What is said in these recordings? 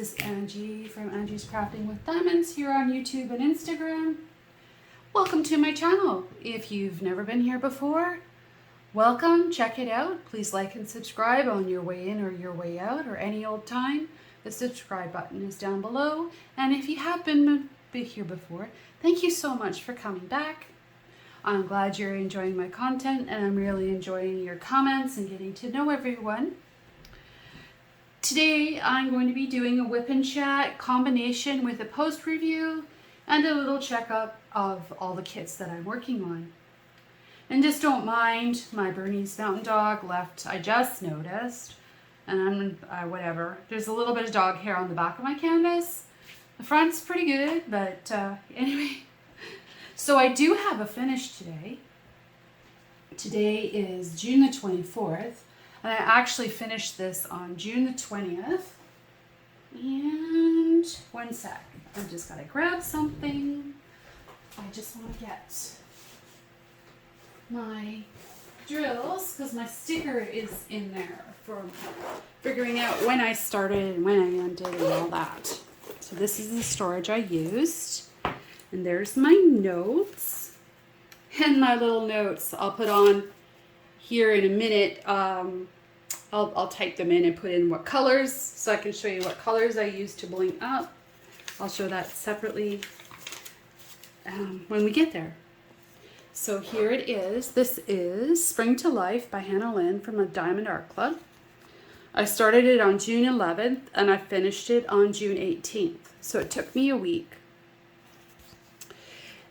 is Angie from Angie's Crafting with Diamonds here on YouTube and Instagram. Welcome to my channel. If you've never been here before, welcome, check it out. Please like and subscribe on your way in or your way out or any old time. The subscribe button is down below. And if you have been here before, thank you so much for coming back. I'm glad you're enjoying my content and I'm really enjoying your comments and getting to know everyone. Today I'm going to be doing a WIP and Chat combination with a post review and a little checkup of all the kits that I'm working on. And just don't mind, my Bernese Mountain Dog left, I just noticed, and whatever. There's a little bit of dog hair on the back of my canvas. The front's pretty good, but anyway. So I do have a finish today. Today is June the 24th. And I actually finished this on June the 20th. And one sec. I just gotta grab something. I just want to get my drills because my sticker is in there for figuring out when I started and when I ended and all that. So this is the storage I used. And there's my notes. And my little notes I'll put on here in a minute. I'll type them in and put in what colors so I can show you what colors I use to bling up. I'll show that separately when we get there. So here it is. This is Spring to Life by Hannah Lynn from the Diamond Art Club. I started it on June 11th and I finished it on June 18th. So it took me a week.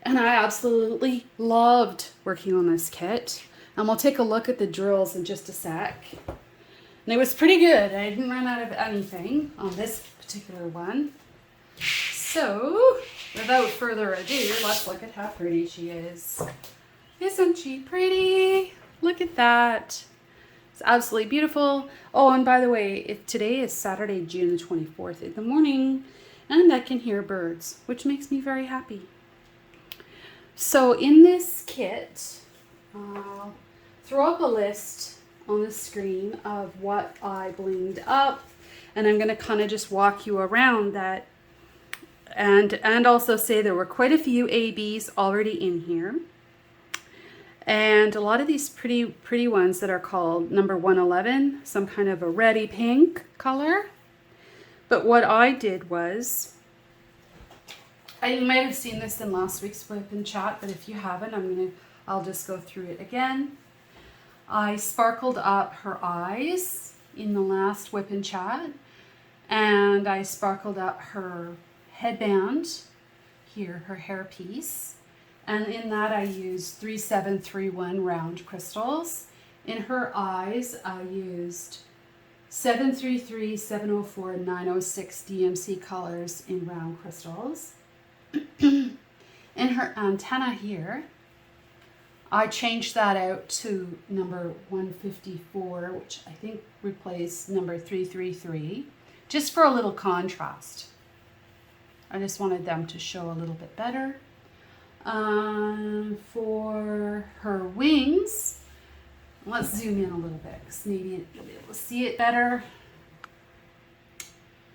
And I absolutely loved working on this kit. And we'll take a look at the drills in just a sec. And it was pretty good. I didn't run out of anything on this particular one. So, without further ado, let's look at how pretty she is. Isn't she pretty? Look at that. It's absolutely beautiful. Oh, and by the way, today is Saturday, June the 24th in the morning. And I can hear birds, which makes me very happy. So, in this kit, I'll throw up a list on the screen of what I blinged up, and I'm going to kind of just walk you around that and also say there were quite a few ABs already in here, and a lot of these pretty ones that are called number 111, some kind of a reddy pink color. But what I did was, you might have seen this in last week's WIP and Chat, but if you haven't, I'll just go through it again. I sparkled up her eyes in the last WIP and Chat, and I sparkled up her headband here, her hairpiece, and in that I used 3731 round crystals. In her eyes I used 733, 704, and 906 DMC colors in round crystals. In her antenna here, I changed that out to number 154, which I think replaced number 333, just for a little contrast. I just wanted them to show a little bit better. For her wings, let's zoom in a little bit because maybe you'll be able to see it better.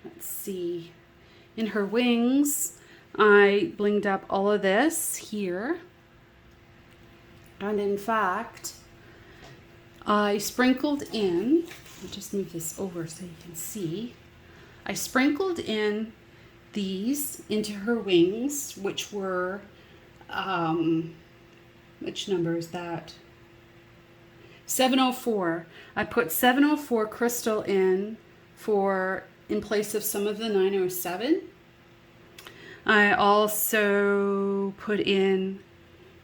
Let's see. In her wings, I blinged up all of this here. And in fact, I sprinkled in, I'll just move this over so you can see. I sprinkled in these into her wings, which were, which number is that? 704. I put 704 crystal in place of some of the 907. I also put in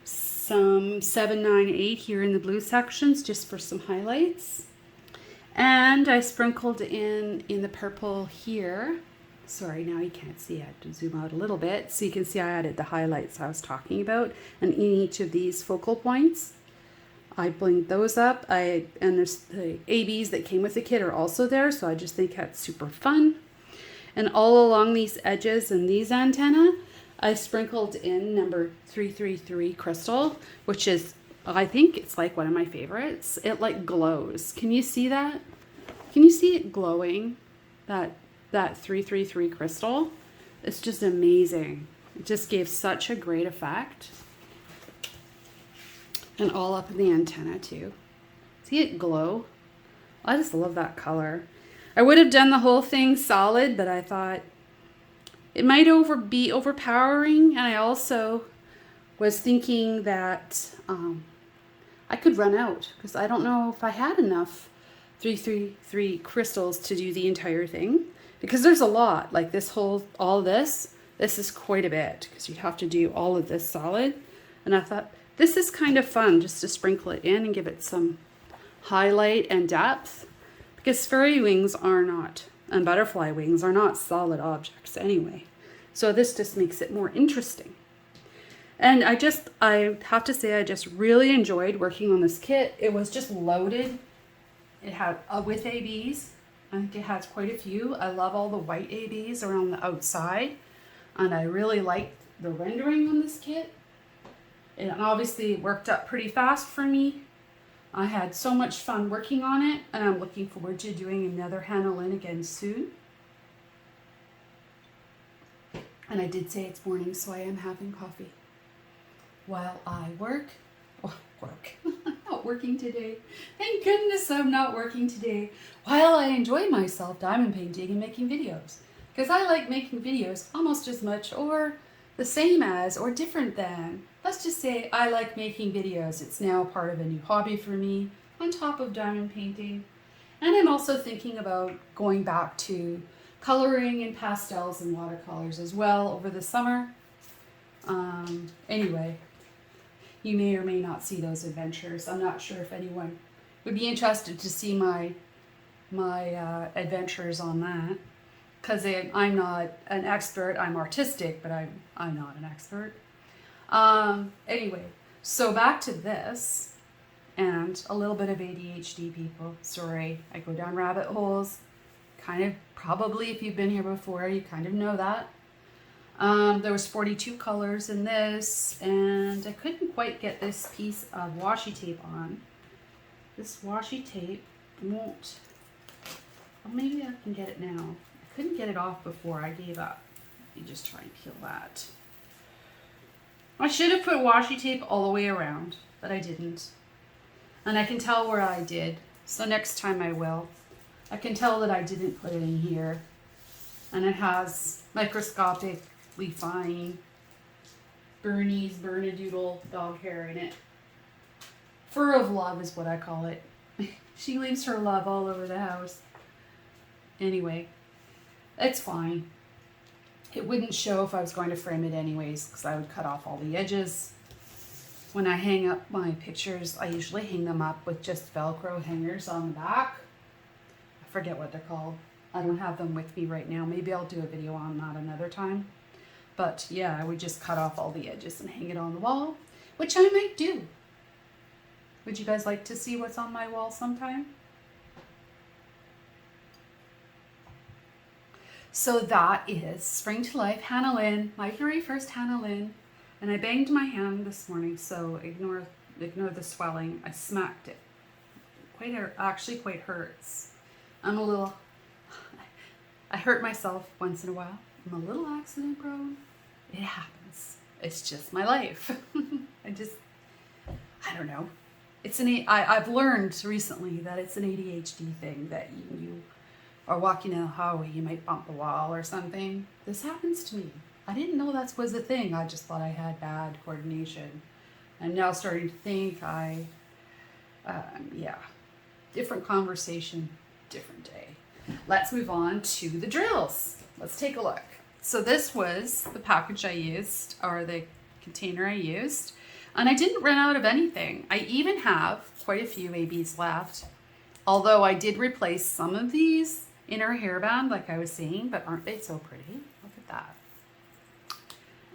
some 798 here in the blue sections just for some highlights. And I sprinkled in the purple here. Sorry, now you can't see. I have to zoom out a little bit so you can see I added the highlights I was talking about. And in each of these focal points, I blinged those up. And there's the ABs that came with the kit are also there, so I just think that's super fun. And all along these edges and these antennae, I sprinkled in number 333 crystal, which is, I think it's like one of my favorites. It like glows. Can you see that? Can you see it glowing? That that 333 crystal. It's just amazing. It just gave such a great effect. And all up in the antenna too. See it glow? I just love that color. I would have done the whole thing solid, but I thought it might be overpowering. And I also was thinking that I could run out because I don't know if I had enough 333 crystals to do the entire thing, because there's a lot. Like all this is quite a bit because you'd have to do all of this solid. And I thought this is kind of fun just to sprinkle it in and give it some highlight and depth, because fairy wings are not, and butterfly wings are not solid objects anyway. So this just makes it more interesting. And I have to say, I just really enjoyed working on this kit. It was just loaded. It had with ABs. I think it has quite a few. I love all the white ABs around the outside. And I really liked the rendering on this kit. It obviously worked up pretty fast for me. I had so much fun working on it, and I'm looking forward to doing another Hannah Lynn again soon. And I did say it's morning, so I am having coffee while I work. Oh, work. I'm not working today. Thank goodness I'm not working today. While I enjoy myself diamond painting and making videos. Because I like making videos almost as much or the same as or different than. Let's just say I like making videos. It's now part of a new hobby for me on top of diamond painting. And I'm also thinking about going back to coloring in pastels and watercolors as well over the summer. Anyway, you may or may not see those adventures. I'm not sure if anyone would be interested to see my adventures on that, because I'm not an expert. I'm artistic, but I'm not an expert. Anyway, so back to this, and a little bit of ADHD, people. Sorry, I go down rabbit holes. Kind of, probably if you've been here before, you kind of know that. There was 42 colors in this, and I couldn't quite get this piece of washi tape on. This washi tape won't, well, maybe I can get it now. I couldn't get it off before I gave up. Let me just try and peel that. I should have put washi tape all the way around, but I didn't. And I can tell where I did, so next time I will. I can tell that I didn't put it in here. And it has microscopically fine Bernedoodle dog hair in it. Fur of love is what I call it. She leaves her love all over the house. Anyway, it's fine. It wouldn't show if I was going to frame it anyways, because I would cut off all the edges. When I hang up my pictures, I usually hang them up with just Velcro hangers on the back. I forget what they're called. I don't have them with me right now. Maybe I'll do a video on that another time. But yeah, I would just cut off all the edges and hang it on the wall, which I might do. Would you guys like to see what's on my wall sometime? So that is Spring to Life, Hannah Lynn, my very first Hannah Lynn. And I banged my hand this morning, so ignore the swelling. I smacked it. Actually quite hurts. I hurt myself once in a while. I'm a little accident prone. It happens. It's just my life. I don't know. I've learned recently that it's an ADHD thing, that you are walking down the hallway, you might bump a wall or something. This happens to me. I didn't know that was a thing. I just thought I had bad coordination. I'm now starting to think different conversation, different day. Let's move on to the drills. Let's take a look. So this was the package I used, or the container I used, and I didn't run out of anything. I even have quite a few ABs left, although I did replace some of these inner hairband, like I was saying, but aren't they so pretty? Look at that.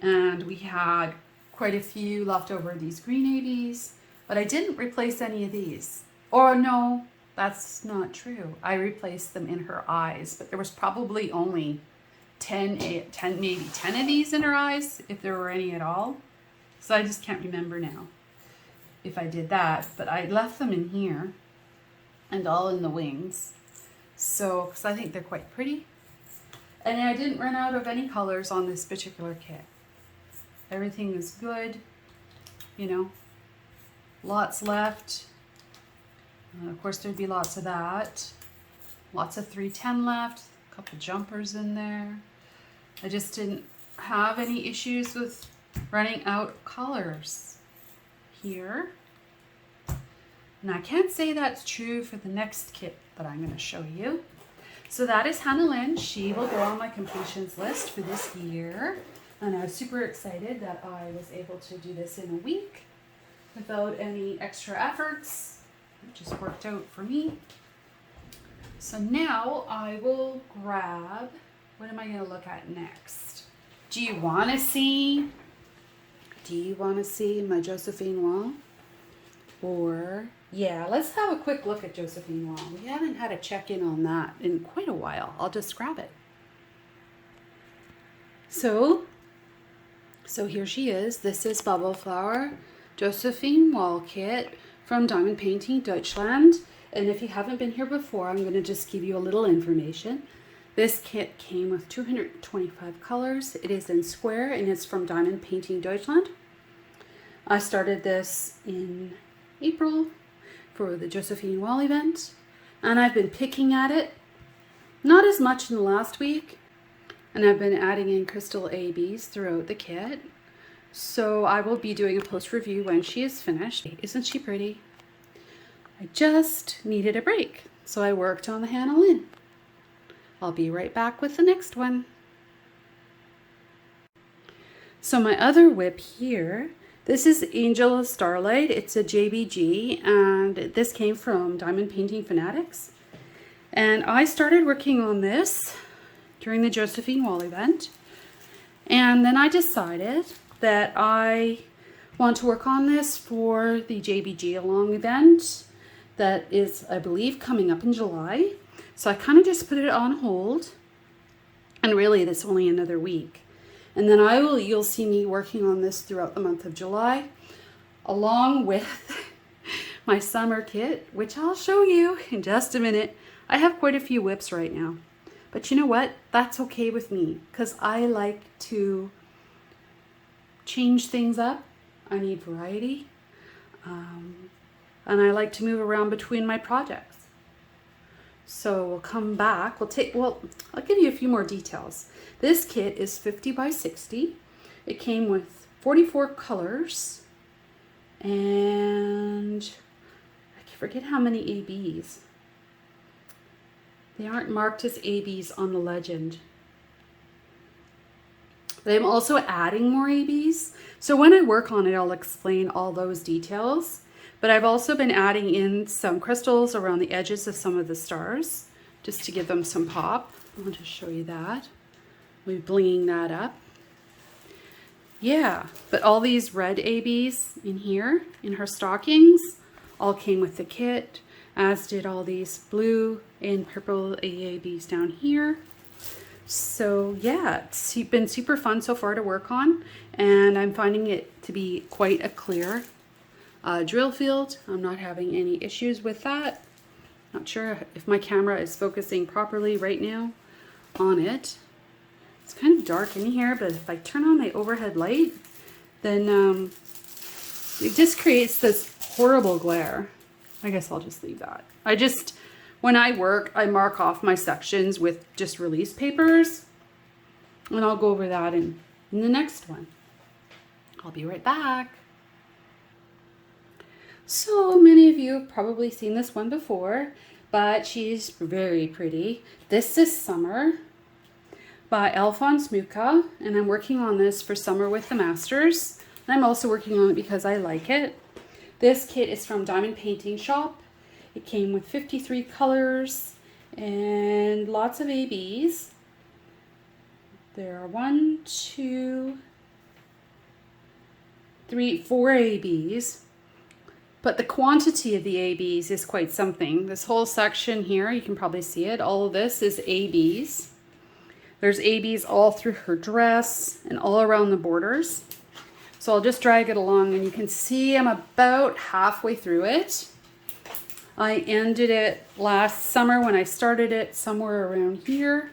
And we had quite a few left over of these green ABs, but I didn't replace any of these. Or no, that's not true. I replaced them in her eyes, but there was probably only 10, maybe 10 of these in her eyes, if there were any at all. So I just can't remember now if I did that, but I left them in here and all in the wings. So, because I think they're quite pretty. And I didn't run out of any colors on this particular kit. Everything is good, you know, lots left. Of course, there'd be lots of that. Lots of 310 left, a couple jumpers in there. I just didn't have any issues with running out of colors here. And I can't say that's true for the next kit that I'm going to show you. So that is Hannah Lynn. She will go on my completions list for this year. And I was super excited that I was able to do this in a week without any extra efforts. It just worked out for me. So now I will grab, what am I going to look at next? Do you want to see my Josephine wall? Or, yeah, let's have a quick look at Josephine wall. We haven't had a check-in on that in quite a while. I'll just grab it. So here she is. This is Bubble Flower Josephine wall kit from Diamond Painting Deutschland. And if you haven't been here before, I'm going to just give you a little information. This kit came with 225 colors. It is in square and it's from Diamond Painting Deutschland. I started this in April for the Josephine wall event, and I've been picking at it, not as much in the last week, and I've been adding in crystal ABs throughout the kit. So I will be doing a post review when she is finished. Isn't she pretty? I just needed a break, so I worked on the Hannah Lynn. I'll be right back with the next one. So my other WIP here, this is Angel of Starlight. It's a JBG, and this came from Diamond Painting Fanatics. And I started working on this during the Josephine wall event. And then I decided that I want to work on this for the JBG Along event that is, I believe, coming up in July. So I kind of just put it on hold. And really, that's only another week. And then you'll see me working on this throughout the month of July, along with my summer kit, which I'll show you in just a minute. I have quite a few WIPs right now. But you know what? That's okay with me, because I like to change things up. I need variety. And I like to move around between my projects. So we'll come back. I'll give you a few more details. This kit is 50 by 60. It came with 44 colors. And I forget how many ABs. They aren't marked as ABs on the legend. But I'm also adding more ABs. So when I work on it, I'll explain all those details. But I've also been adding in some crystals around the edges of some of the stars, just to give them some pop. I'll just show you that. We're blinging that up. Yeah, but all these red ABs in here, in her stockings, all came with the kit, as did all these blue and purple ABs down here. So yeah, it's been super fun so far to work on, and I'm finding it to be quite a clear drill field. I'm not having any issues with that. Not sure if my camera is focusing properly right now on it. It's kind of dark in here, but if I turn on my overhead light, then it just creates this horrible glare. I guess I'll just leave that. When I work, I mark off my sections with just release papers, and I'll go over that in the next one. I'll be right back. So many of you have probably seen this one before, but she's very pretty. This is Summer by Alphonse Mucha, and I'm working on this for Summer with the Masters. And I'm also working on it because I like it. This kit is from Diamond Painting Shop. It came with 53 colors and lots of ABs. There are 4 ABs. But the quantity of the ABs is quite something. This whole section here, you can probably see it. All of this is ABs. There's ABs all through her dress and all around the borders. So I'll just drag it along, and you can see I'm about halfway through it. I ended it last summer when I started it somewhere around here.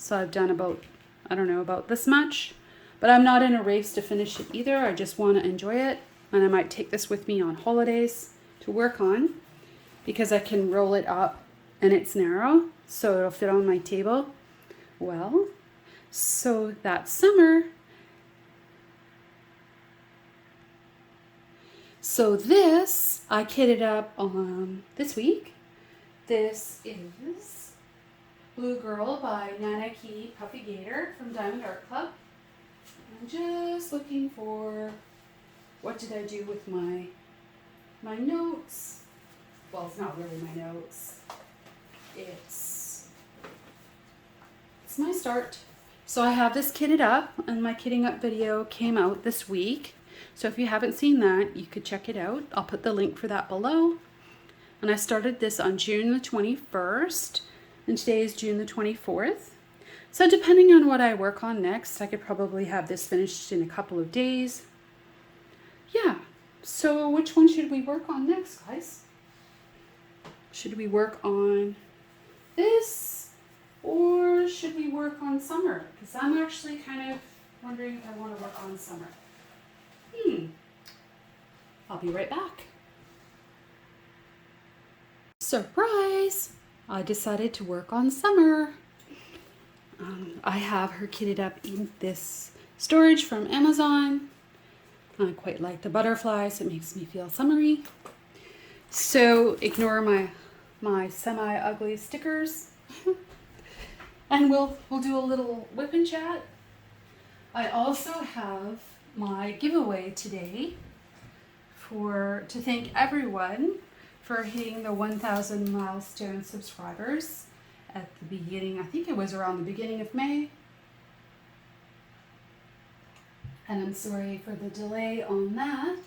So I've done about, I don't know, about this much. But I'm not in a race to finish it either. I just want to enjoy it. And I might take this with me on holidays to work on, because I can roll it up and it's narrow, so it'll fit on my table well. So that's summer. So this, I kitted up this week. This is Blue Girl by Nana Key Puffy Gator from Diamond Art Club. I'm just looking for, what did I do with my notes? Well, it's not really my notes. It's my start. So I have this kitted up, and my kitting up video came out this week. So if you haven't seen that, you could check it out. I'll put the link for that below. And I started this on June the 21st, and today is June the 24th. So depending on what I work on next, I could probably have this finished in a couple of days. Yeah, so which one should we work on next, guys? Should we work on this, or should we work on summer? Because I'm actually kind of wondering if I want to work on summer. I'll be right back. Surprise! I decided to work on summer. I have her kitted up in this storage from Amazon. I quite like the butterflies. It makes me feel summery. So ignore my semi-ugly stickers. And we'll do a little WIP and Chat. I also have my giveaway today to thank everyone for hitting the 1,000 milestone subscribers at the beginning. I think it was around the beginning of May. And I'm sorry for the delay on that,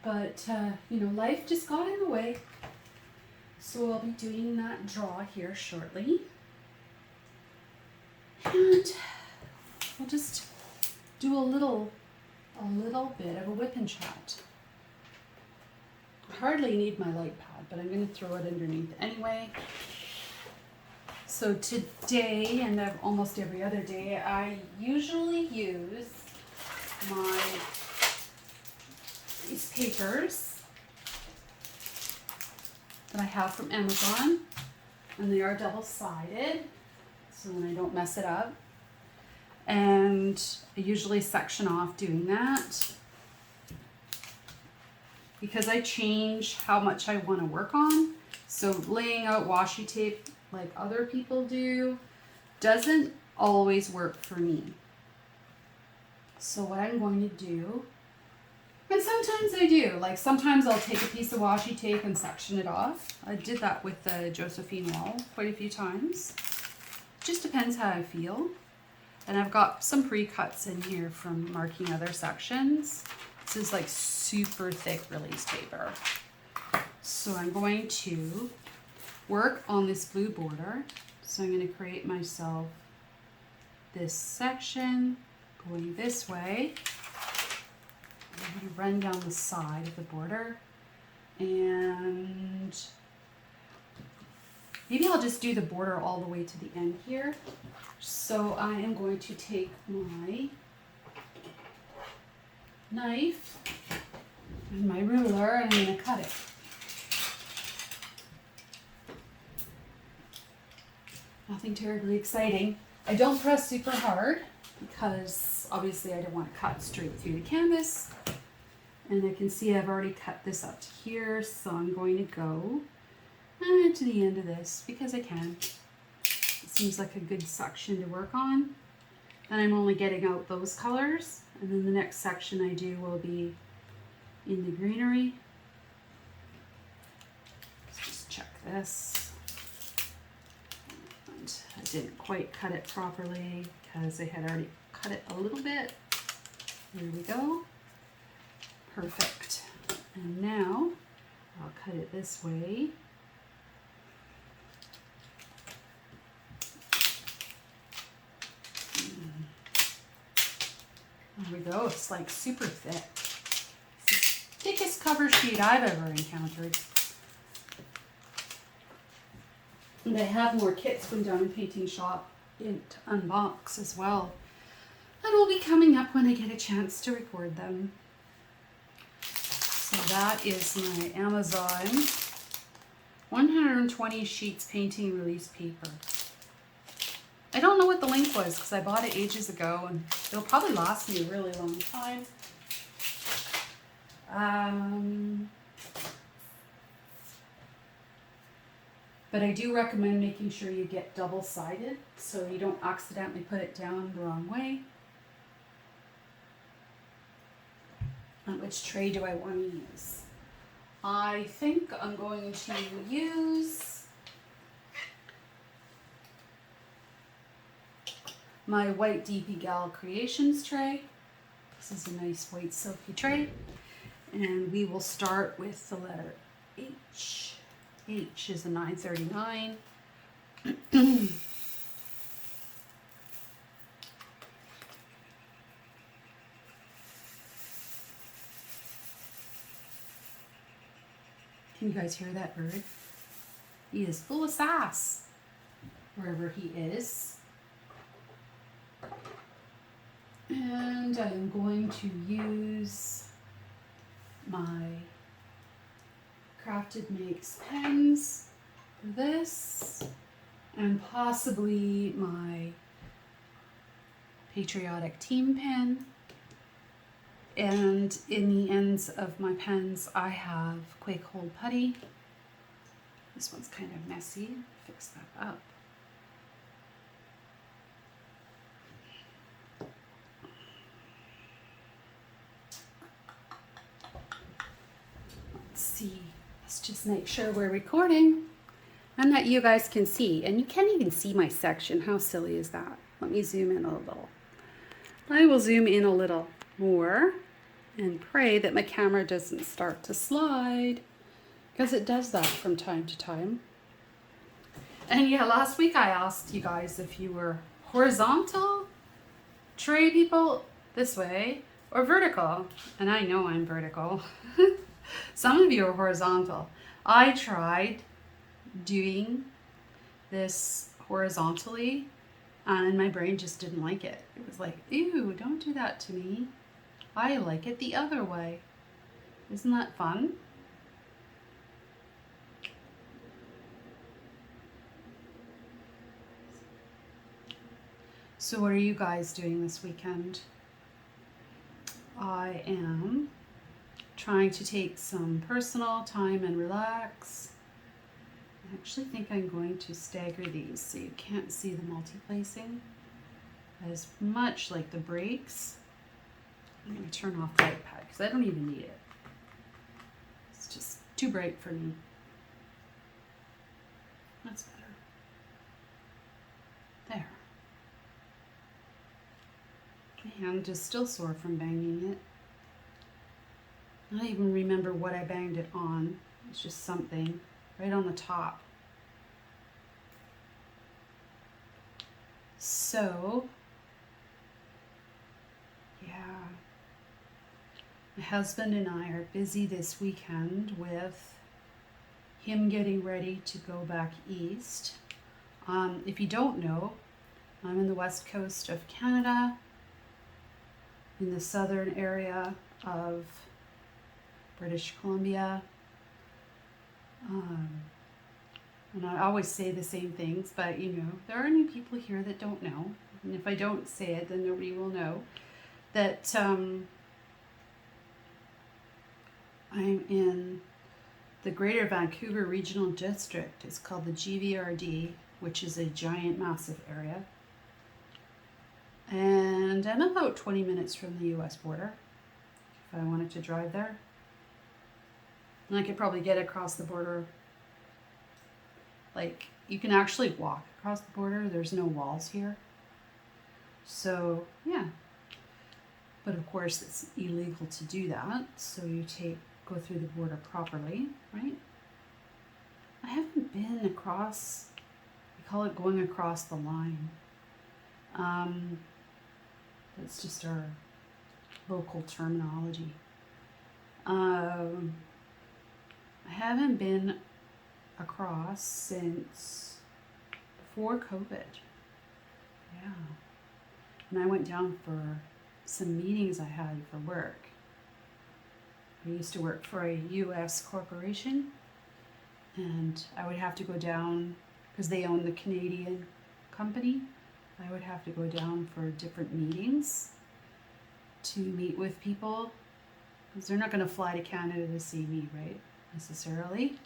but you know, life just got in the way. So I'll be doing that draw here shortly. And we'll just do a little bit of a WIP and Chat. I hardly need my light pad, but I'm going to throw it underneath anyway. So today, and almost every other day, I usually use these papers that I have from Amazon, and they are double-sided, so then I don't mess it up. And I usually section off doing that because I change how much I want to work on. So laying out washi tape like other people do doesn't always work for me. So what I'm going to do, and sometimes I do, like sometimes I'll take a piece of washi tape and section it off. I did that with the Josephine wall quite a few times. Just depends how I feel. And I've got some pre-cuts in here from marking other sections. This is like super thick release paper. So I'm going to work on this blue border. So I'm going to create myself this section going this way. I'm going to run down the side of the border, and maybe I'll just do the border all the way to the end here. So I am going to take my knife and my ruler, and I'm going to cut it. Nothing terribly exciting. I don't press super hard because obviously I don't want to cut straight through the canvas. And I can see I've already cut this up to here, so I'm going to go to the end of this because I can. It seems like a good section to work on. And I'm only getting out those colors, and then the next section I do will be in the greenery. Let's just check this. And I didn't quite cut it properly because I had already cut it a little bit. Here we go. Perfect. And now I'll cut it this way. There we go. It's like super thick. It's the thickest cover sheet I've ever encountered. And I have more kits from Diamond Painting Shop didn't unbox as well. That will be coming up when I get a chance to record them. So that is my Amazon 120 sheets painting release paper. I don't know what the link was because I bought it ages ago and it'll probably last me a really long time. But I do recommend making sure you get double-sided so you don't accidentally put it down the wrong way. And which tray do I want to use? I think I'm going to use my white DP Gal Creations tray. This is a nice white silky tray. And we will start with the letter H. H is a 939. Can you guys hear that bird? He is full of sass wherever he is. And I'm going to use my Crafted Makes pens for this, and possibly my Patriotic Team pen. And in the ends of my pens, I have Quake Hold Putty. This one's kind of messy. Fix that up. Let's see. Let's just make sure we're recording and that you guys can see. And you can't even see my section. How silly is that? Let me zoom in a little. I will zoom in a little more and pray that my camera doesn't start to slide, because it does that from time to time. And yeah, last week I asked you guys if you were horizontal tray people this way or vertical, and I know I'm vertical. Some of you are horizontal. I tried doing this horizontally and my brain just didn't like it. It was like, ew, don't do that to me. I like it the other way. Isn't that fun? So what are you guys doing this weekend? I am trying to take some personal time and relax. I actually think I'm going to stagger these so you can't see the multi-placing as much like the breaks. I'm going to turn off the iPad because I don't even need it. It's just too bright for me. That's better. There. My hand is still sore from banging it. I don't even remember what I banged it on. It's just something right on the top. So, yeah. My husband and I are busy this weekend with him getting ready to go back east. If you don't know, I'm in the west coast of Canada, in the southern area of British Columbia. And I always say the same things, but you know, there are new people here that don't know. And if I don't say it, then nobody will know that I'm in the Greater Vancouver Regional District. It's called the GVRD, which is a giant, massive area. And I'm about 20 minutes from the US border, if I wanted to drive there. And I could probably get across the border. Like, you can actually walk across the border. There's no walls here. So, yeah. But of course, it's illegal to do that. So you go through the border properly, right? I haven't been across, we call it going across the line. That's just our local terminology. I haven't been across since before COVID. Yeah. And I went down for some meetings I had for work. I used to work for a U.S. corporation, and I would have to go down because they own the Canadian company. I would have to go down for different meetings to meet with people because they're not going to fly to Canada to see me, right? Necessarily.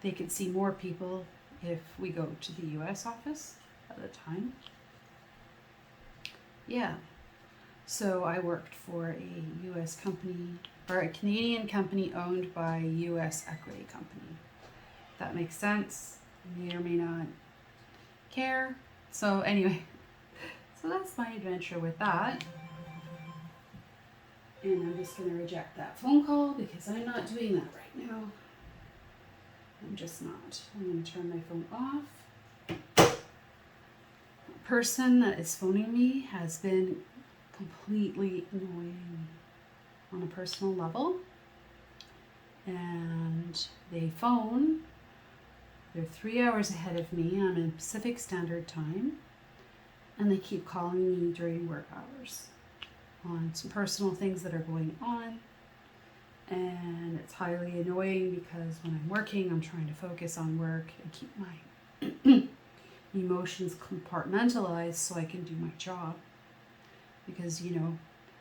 They could see more people if we go to the U.S. office at the time. Yeah. So I worked for a U.S. company, or a Canadian company owned by a U.S. equity company. If that makes sense. You may or may not care. So anyway, so that's my adventure with that. And I'm just going to reject that phone call because I'm not doing that right now. I'm just not. I'm going to turn my phone off. The person that is phoning me has been completely annoying on a personal level. And they phone. They're 3 hours ahead of me. I'm in Pacific Standard Time. And they keep calling me during work hours on some personal things that are going on. And it's highly annoying because when I'm working, I'm trying to focus on work and keep my emotions compartmentalized so I can do my job. Because, you know,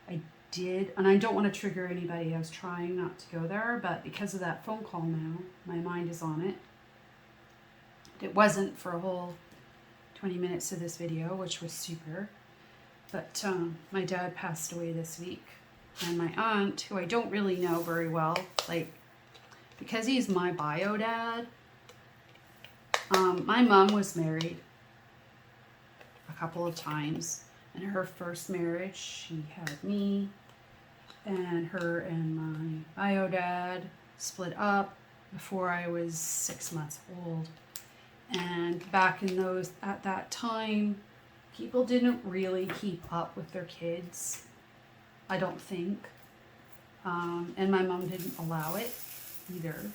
I did, and I don't want to trigger anybody. I was trying not to go there, but because of that phone call now, my mind is on it. It wasn't for a whole 20 minutes of this video, which was super. But my dad passed away this week. And my aunt, who I don't really know very well, like, because he's my bio dad, my mom was married a couple of times. In her first marriage, she had me, and her and my bio dad split up before I was 6 months old. And back in at that time, people didn't really keep up with their kids. I don't think. And my mom didn't allow it either.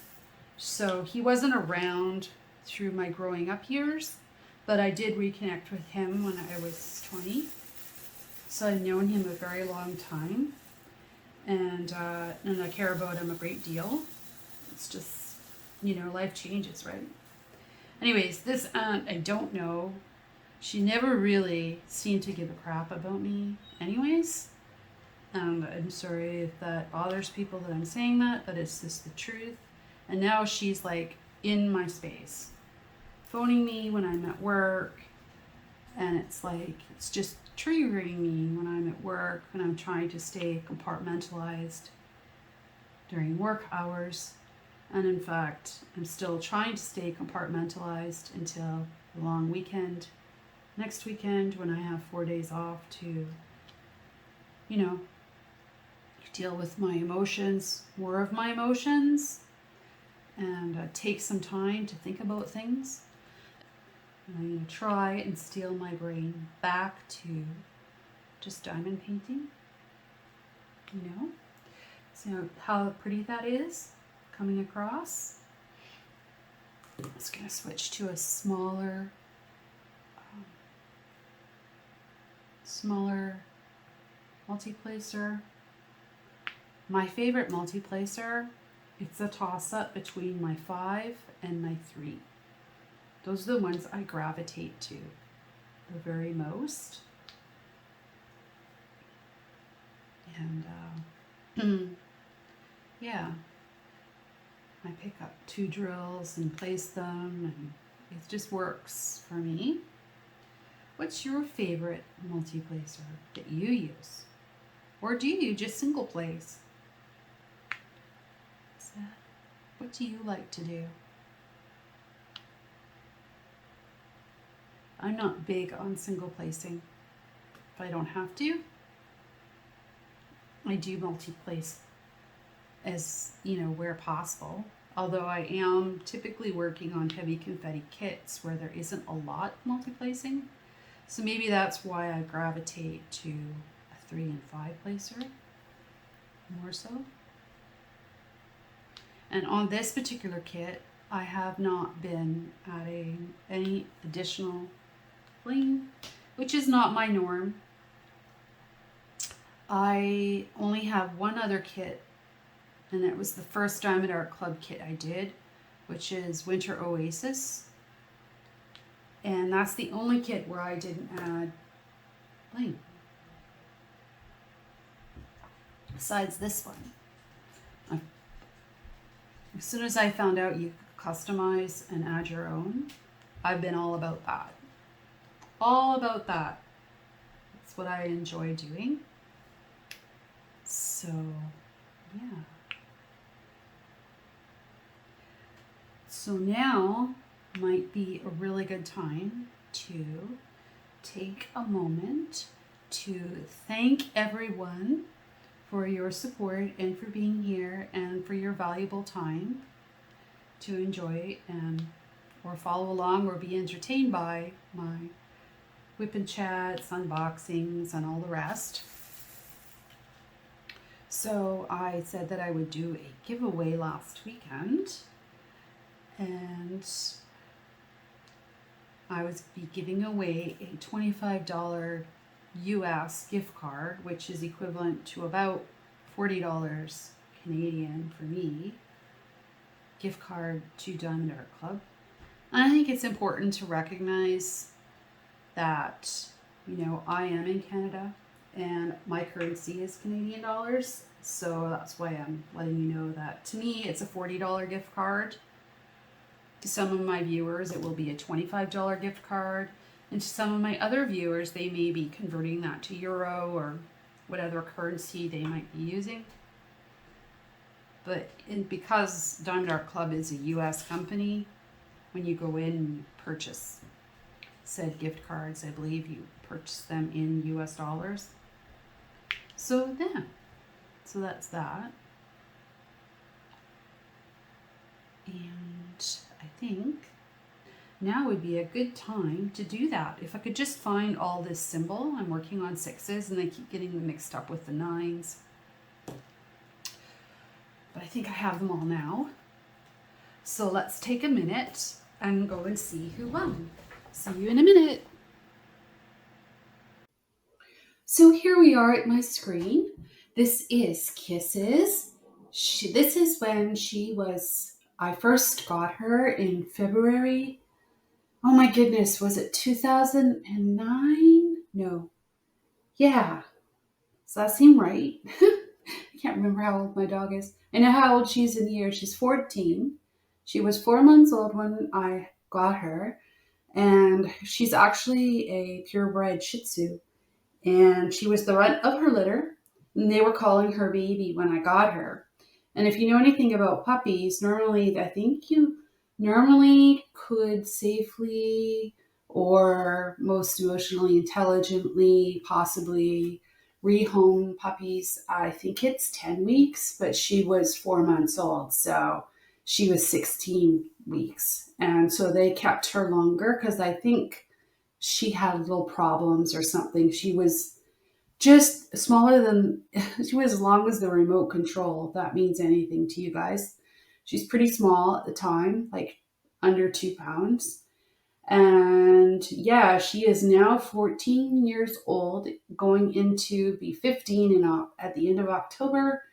So he wasn't around through my growing up years, but I did reconnect with him when I was 20. So I've known him a very long time. And I care about him a great deal. It's just, you know, life changes, right? Anyways, this aunt, I don't know. She never really seemed to give a crap about me anyways. And I'm sorry if that bothers people that I'm saying that, but it's just the truth. And now she's like in my space, phoning me when I'm at work. And it's like, it's just triggering me when I'm at work, when I'm trying to stay compartmentalized during work hours. And in fact, I'm still trying to stay compartmentalized until the long weekend. Next weekend, when I have 4 days off to, you know, deal with my emotions, more of my emotions, and take some time to think about things. And I'm going to try and steal my brain back to just diamond painting, you know. See how pretty that is coming across. I'm just going to switch to a smaller multi-placer. My favorite multi-placer, it's a toss-up between my 5 and my 3. Those are the ones I gravitate to the very most. And yeah, I pick up 2 drills and place them, and it just works for me. What's your favorite multi-placer that you use? Or do you just single place? What do you like to do? I'm not big on single placing. If I don't have to, I do multi-place as, you know, where possible. Although I am typically working on heavy confetti kits where there isn't a lot multi-placing. So maybe that's why I gravitate to a 3 and 5 placer more so. And on this particular kit, I have not been adding any additional bling which is not my norm. I only have one other kit, and it was the first Diamond Art Club kit I did, which is Winter Oasis. And that's the only kit where I didn't add bling. Besides this one. As soon as I found out you could customize and add your own, I've been all about that. All about that. That's what I enjoy doing. So, yeah. So now might be a really good time to take a moment to thank everyone for your support and for being here and for your valuable time to enjoy and or follow along or be entertained by my WIP and Chats, unboxings, and all the rest. So I said that I would do a giveaway last weekend, and I was be giving away a $25 US gift card, which is equivalent to about $40 Canadian for me, gift card to Diamond Art Club. And I think it's important to recognize that, you know, I am in Canada and my currency is Canadian dollars. So that's why I'm letting you know that to me, it's a $40 gift card. To some of my viewers, it will be a $25 gift card. And to some of my other viewers, they may be converting that to euro or whatever currency they might be using. But because Diamond Art Club is a US company, when you go in and you purchase said gift cards, I believe you purchase them in US dollars. So yeah, so that's that. And I think now would be a good time to do that. If I could just find all this symbol, I'm working on 6s and I keep getting them mixed up with the 9s. But I think I have them all now. So let's take a minute and go and see who won. See you in a minute. So here we are at my screen. This is Kisses. This is when I first got her in February. Oh my goodness, was it 2009? No. Yeah. Does that seem right? I can't remember how old my dog is. I know how old she is in the year. She's 14. She was 4 months old when I got her. And she's actually a purebred Shih Tzu. And she was the runt of her litter. And they were calling her baby when I got her. And if you know anything about puppies, normally, I think you normally could safely or most emotionally intelligently possibly rehome puppies. I think it's 10 weeks, but she was 4 months old. So she was 16 weeks. And so they kept her longer because I think she had little problems or something. She was just smaller than, she was as long as the remote control, if that means anything to you guys. She's pretty small at the time, like under 2 pounds. And yeah, she is now 14 years old, going into be 15 at the end of October.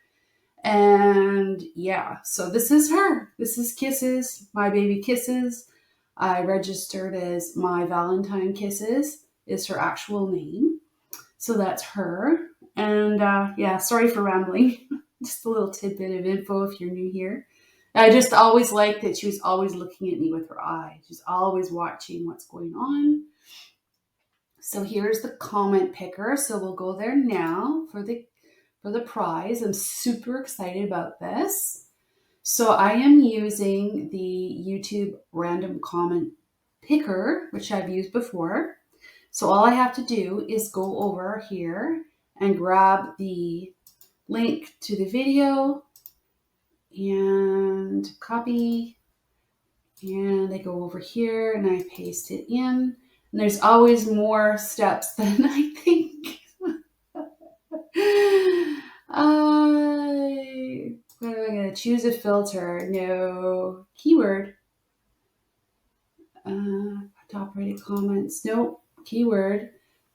And yeah, so this is her. This is Kisses, my baby Kisses. I registered as My Valentine Kisses is her actual name. So that's her. And yeah, sorry for rambling. Just a little tidbit of info if you're new here. I just always liked that she was always looking at me with her eye. She's always watching what's going on. So here's the comment picker. So we'll go there now for the prize. I'm super excited about this. So I am using the YouTube random comment picker, which I've used before. So all I have to do is go over here and grab the link to the video and copy. And I go over here and I paste it in. And there's always more steps than I think. What am I going to choose a filter? No. Keyword. Top rated comments. Nope. Keyword.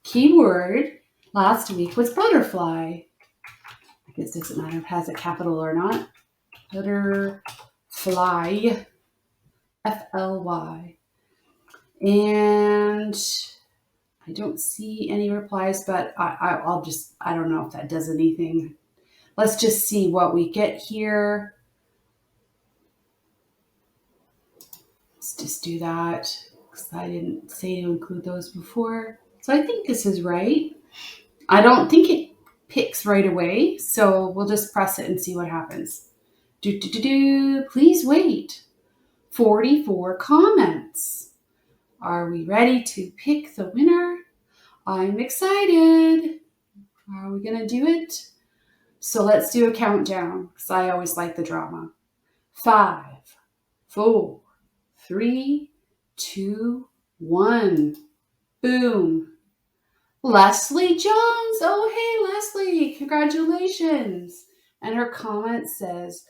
Keyword last week was butterfly. I guess it doesn't matter if it has a capital or not. Butterfly. Fly. And I don't see any replies, but I don't know if that does anything. Let's just see what we get here. Let's just do that because I didn't say to include those before. So I think this is right. I don't think it picks right away, so we'll just press it and see what happens. Please wait. 44 comments. Are we ready to pick the winner? I'm excited. Are we going to do it? So let's do a countdown because I always like the drama. 5, 4, 3, 2, 1. Boom. Leslie Jones. Oh, hey, Leslie. Congratulations. And her comment says,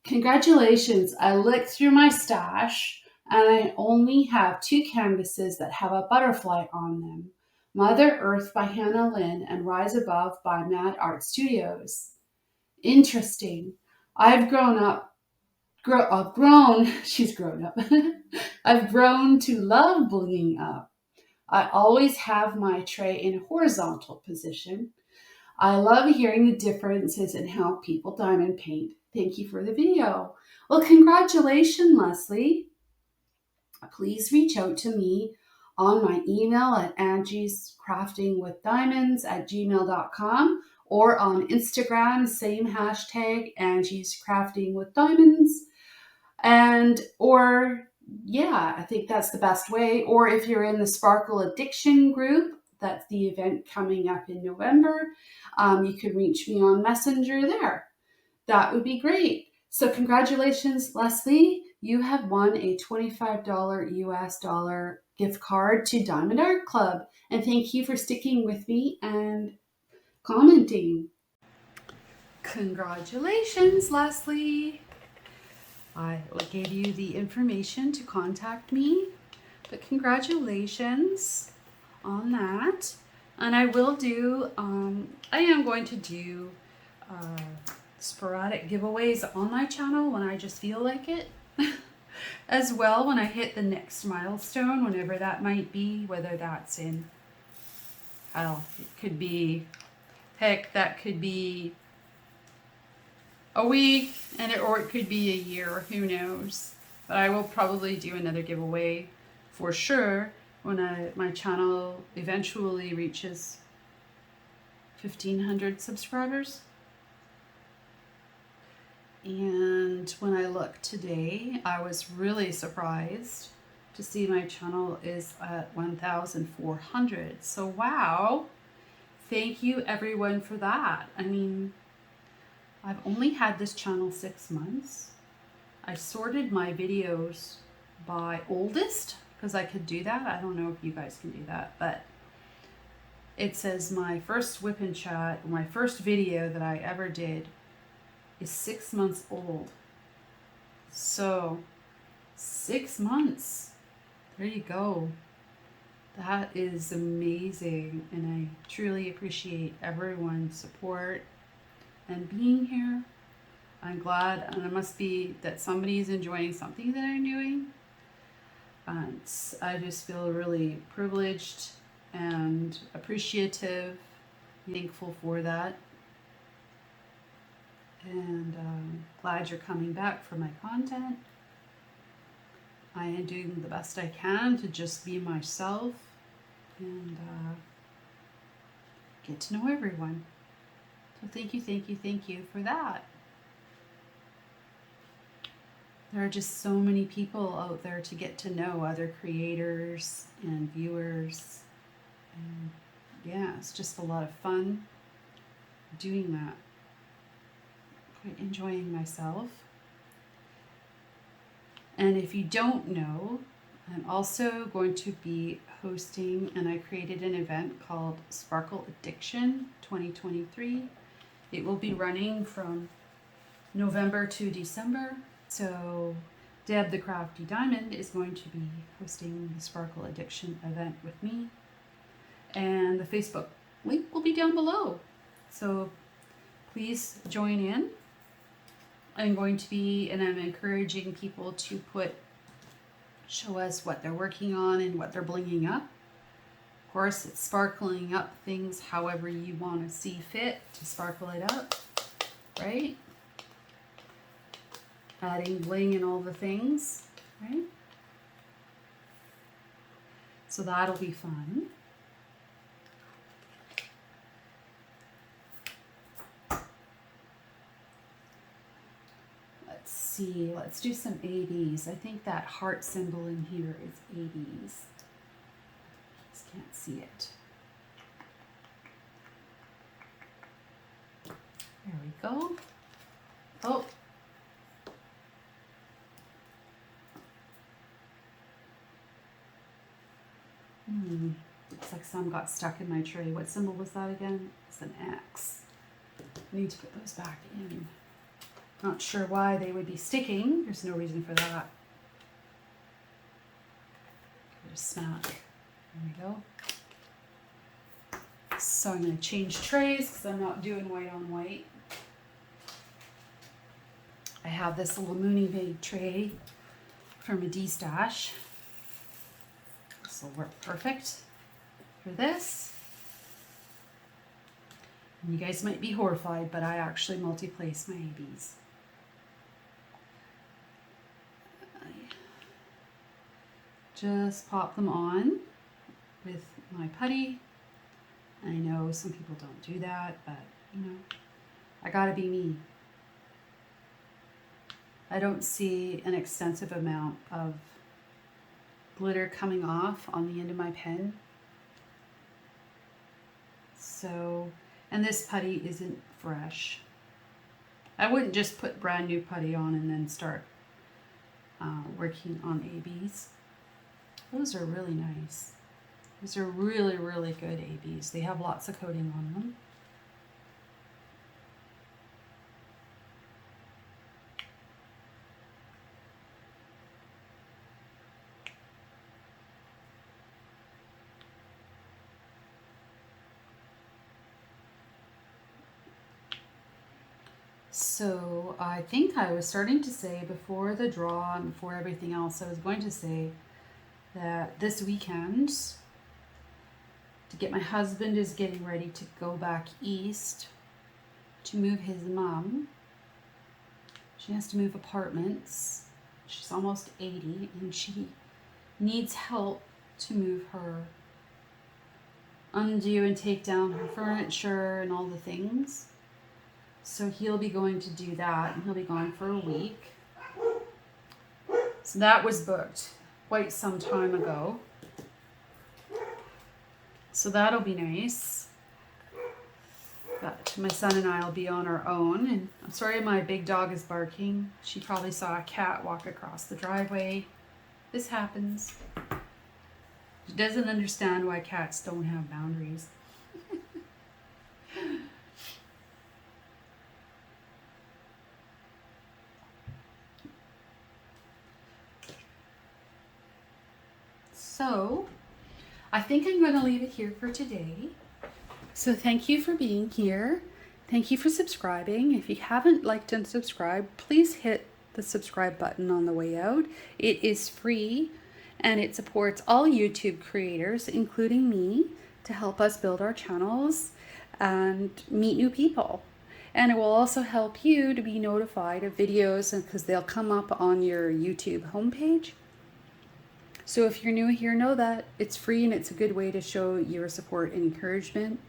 congratulations. I looked through my stash and I only have 2 canvases that have a butterfly on them. Mother Earth by Hannah Lynn and Rise Above by Mad Art Studios. Interesting. I've she's grown up. I've grown to love blinking up. I always have my tray in horizontal position. I love hearing the differences in how people diamond paint. Thank you for the video. Well, congratulations, Leslie. Please reach out to me on my email at angiescraftingwithdiamonds@gmail.com or on Instagram, same hashtag, angiescraftingwithdiamonds. I think that's the best way. Or if you're in the Sparkle Addiction group, that's the event coming up in November, you can reach me on Messenger there. That would be great. So congratulations, Leslie. You have won a $25 US dollar gift card to Diamond Art Club. And thank you for sticking with me and commenting. Congratulations, Leslie. I gave you the information to contact me, but congratulations on that. And I will do, I am going to do sporadic giveaways on my channel when I just feel like it. As well, when I hit the next milestone, whenever that might be, whether that's in, hell, it could be, heck, that could be a week, or it could be a year, who knows. But I will probably do another giveaway for sure when my channel eventually reaches 1,500 subscribers. And when I looked today, I was really surprised to see my channel is at 1,400. So wow, thank you everyone for that. I mean, I've only had this channel 6 months. I sorted my videos by oldest because I could do that. I don't know if you guys can do that, but it says my first WIP and Chat, my first video that I ever did is 6 months old. So 6 months. There you go. That is amazing, and I truly appreciate everyone's support and being here. I'm glad, and it must be that somebody's enjoying something that I'm doing. And I just feel really privileged and appreciative, thankful for that. And glad you're coming back for my content. I am doing the best I can to just be myself and get to know everyone. So thank you for that. There are just so many people out there to get to know, other creators and viewers. And yeah, it's just a lot of fun doing that. Quite enjoying myself. And if you don't know, I'm also going to be hosting, and I created an event called Sparkle Addiction 2023. It will be running from November to December. So Deb the Crafty Diamond is going to be hosting the Sparkle Addiction event with me. and the Facebook link will be down below. So please join in. I'm encouraging people to show us what they're working on and what they're blinging up. Of course, it's sparkling up things however you want to see fit to sparkle it up, right? Adding bling and all the things, right? So that'll be fun. Let's see, let's do some ABs. I think that heart symbol in here is ABs. Just can't see it. There we go. Oh. Looks like some got stuck in my tray. What symbol was that again? It's an X. I need to put those back in. Not sure why they would be sticking. There's no reason for that. Just smack. There we go. So I'm going to change trays because I'm not doing white on white. I have this little Mooney Bag tray from a D-stash. This will work perfect for this. And you guys might be horrified, but I actually multi-place my ABs. Just pop them on with my putty. I know some people don't do that, but you know, I gotta be me. I don't see an extensive amount of glitter coming off on the end of my pen. So, and this putty isn't fresh. I wouldn't just put brand new putty on and then start working on ABs. Those are really nice. These are really, really good ABs. They have lots of coating on them. So I think I was starting to say before the draw and before everything else, I was going to say that this weekend, my husband is getting ready to go back east to move his mom. She has to move apartments. She's almost 80 and she needs help to move her, undo and take down her furniture and all the things. So he'll be going to do that and he'll be gone for a week. So that was booked quite some time ago. So that'll be nice. But my son and I will be on our own. And I'm sorry my big dog is barking. She probably saw a cat walk across the driveway. This happens. She doesn't understand why cats don't have boundaries. So, I think I'm going to leave it here for today. So thank you for being here. Thank you for subscribing. If you haven't liked and subscribed, please hit the subscribe button on the way out. It is free and it supports all YouTube creators, including me, to help us build our channels and meet new people. And it will also help you to be notified of videos because they'll come up on your YouTube homepage. So if you're new here, know that it's free and it's a good way to show your support and encouragement.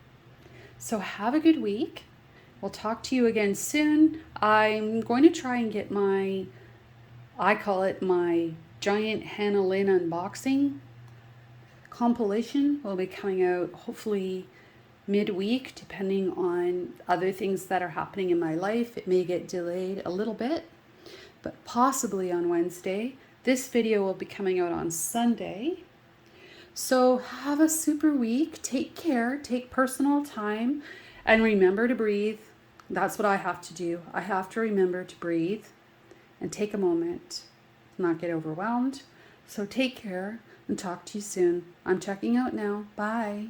So have a good week. We'll talk to you again soon. I'm going to try and get I call it my giant Hannah Lynn unboxing compilation. Will be coming out hopefully midweek, depending on other things that are happening in my life. It may get delayed a little bit, but possibly on Wednesday. This video will be coming out on Sunday. So have a super week. Take care. Take personal time. And remember to breathe. That's what I have to do. I have to remember to breathe and take a moment to not get overwhelmed. So take care and talk to you soon. I'm checking out now. Bye.